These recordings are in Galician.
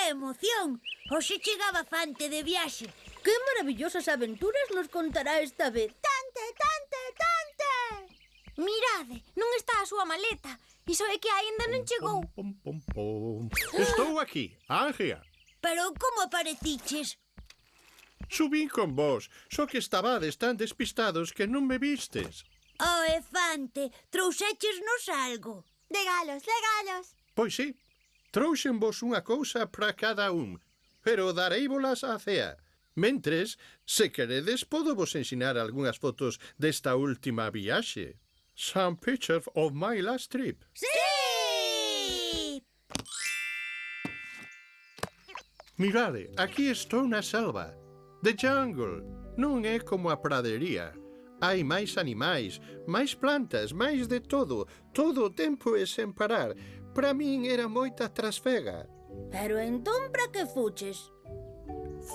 emoción! Hoxe chegaba Fante de viaxe. Que maravillosas aventuras nos contará esta vez. Tante, tante, tante! Mirade, non está a súa maleta. Iso é que aínda non chegou. Estou aquí, Ángela. Pero como apareciches? Subín con vos, só que estabades tan despistados que non me vistes. Oh, Fante, trouxéchesnos algo. Regalos, regalos. Pois sí, trouxenvos unha cousa para cada un, pero dareivolas á cea. Mentres, se queredes, podo vos ensinar algunhas fotos desta última viaxe. Some pictures of my last trip. Sí! Mirade, aquí estou na selva. The jungle. Non é como a pradería. Hai máis animais, máis plantas, máis de todo. Todo o tempo e sen parar. Para min era moita trasfega. Pero entón, para que fuches?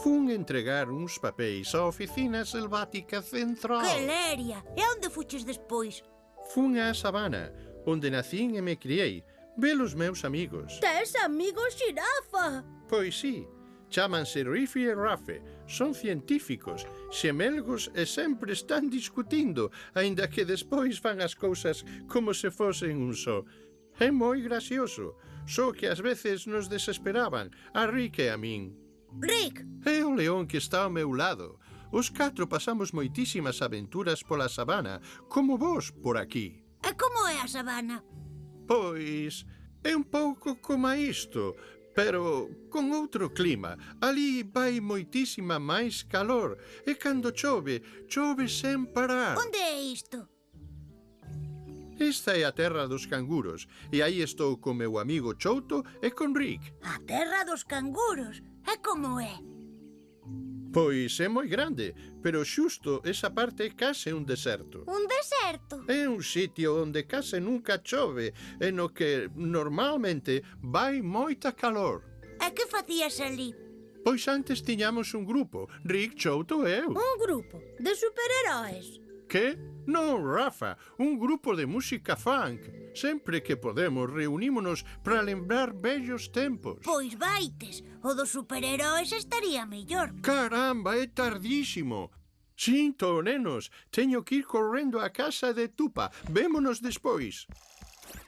Fun entregar uns papéis á oficina selvática central. Que leria! E onde fuches despois? Fun á sabana, onde nacín e me criei. Velos meus amigos. Tes amigos xirafa? Pois sí, chámanse Riffy e Rafe. Son científicos, xemelgos e sempre están discutindo, aínda que despois fan as cousas como se fosen un só. É moi gracioso, só que ás veces nos desesperaban, a Rick e a min. Rick! É o león que está ao meu lado. Os 4 pasamos moitísimas aventuras pola sabana, como vos por aquí. E como é a sabana? Pois, é un pouco como isto, pero con outro clima. Ali vai moitísima máis calor, e cando chove, chove sen parar. Onde é isto? Esta é a terra dos canguros, e aí estou con meu amigo Chouto e con Rick. A terra dos canguros. E como é? Pois é moi grande, pero xusto esa parte é case un deserto. Un deserto. É un sitio onde case nunca chove e no que normalmente vai moita calor. E que facías ali? Pois antes tiñamos un grupo, Rick, Chouto e eu. Un grupo de superheróis. Que? Non, Rafa, un grupo de música funk. Sempre que podemos reunímonos para lembrar vellos tempos. Pois vaites, o dos superheróis estaría mellor. Caramba, é tardísimo. Sinto, nenos, teño que ir correndo á casa de Tupa. Vémonos despois.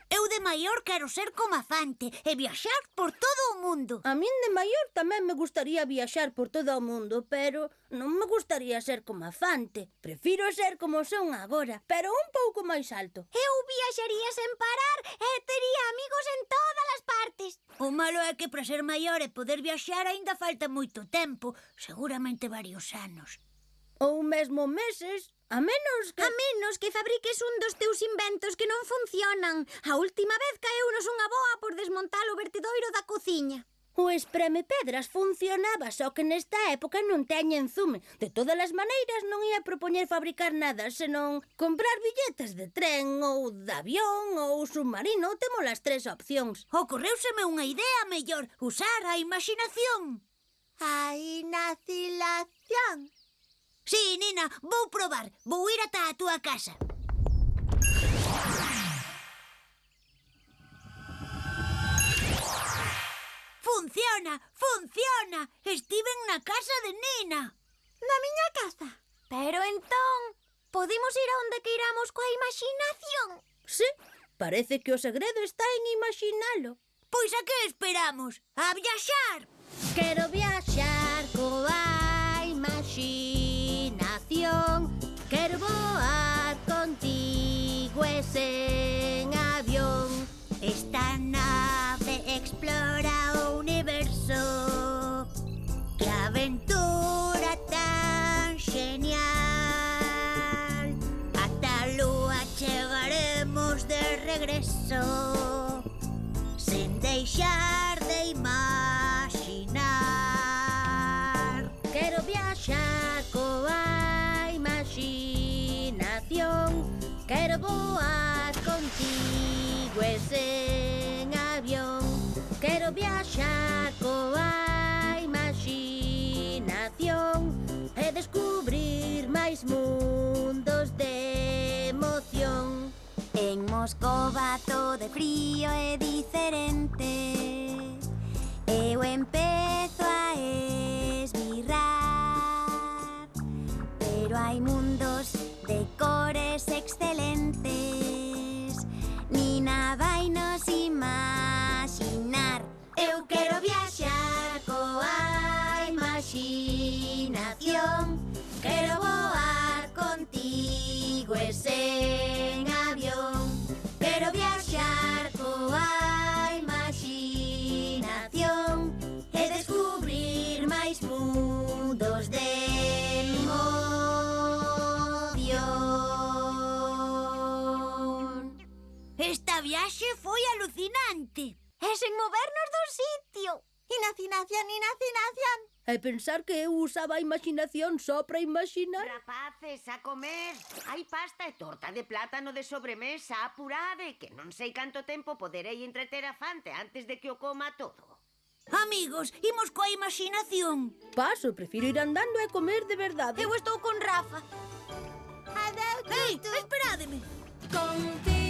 Eu de maior quero ser como a Fante e viaxar por todo o mundo. A min de maior tamén me gustaría viaxar por todo o mundo, pero non me gustaría ser como a Fante. Prefiro ser como son agora, pero un pouco máis alto. Eu viaxaría sen parar e tería amigos en todas as partes. O malo é que para ser maior e poder viaxar aínda falta moito tempo, seguramente varios anos. Ou mesmo meses, a menos que fabriques un dos teus inventos que non funcionan. A última vez caeunos unha boa por desmontar o vertidoiro da cociña. O espremepedras funcionaba, só que nesta época non teñen zume. De todas as maneiras non ia propoñer fabricar nada, senón comprar billetes de tren, ou de avión, ou submarino. Temos as 3 opcións. Ocorreuseme unha idea mellor, usar a imaginación. A inacilación. Sí, nina, vou probar. Vou ir ata a túa casa. Funciona, funciona. Estiven na casa de Nina. Na miña casa. Pero entón, podimos ir a onde queiramos coa imaginación. Sí, parece que o segredo está en imaginalo. Pois a que esperamos? A viaxar. Quero viaxar coa imaginación. Quero voar contigo e sen avión. Esta nave explora o universo. Que aventura tan genial. Ata a lúa chegaremos de regreso, sen deixar de imaginar. Quero viaxar coa imaginación. Quero voar contigo e sen avión. Quero viaxar coa imaginación e descubrir máis mundos de emoción. En Moscova todo é frío e diferente. Eu en pé Eu quero viaxar coa imaginación. Quero voar contigo e sen avión. Quero viaxar coa imaginación e descubrir máis mundos de emoción. Esta viaxe foi alucinante. E sen movernos do sitio. Inacinación. E pensar que eu usaba a imaginación só para imaginar. Rapaces, a comer. Hai pasta e torta de plátano de sobremesa, apurade, que non sei canto tempo poderei entreter a Fante antes de que o coma todo. Amigos, imos coa imaginación. Paso, prefiro ir andando e comer de verdade. Eu estou con Rafa. Ei, esperádeme. Contigo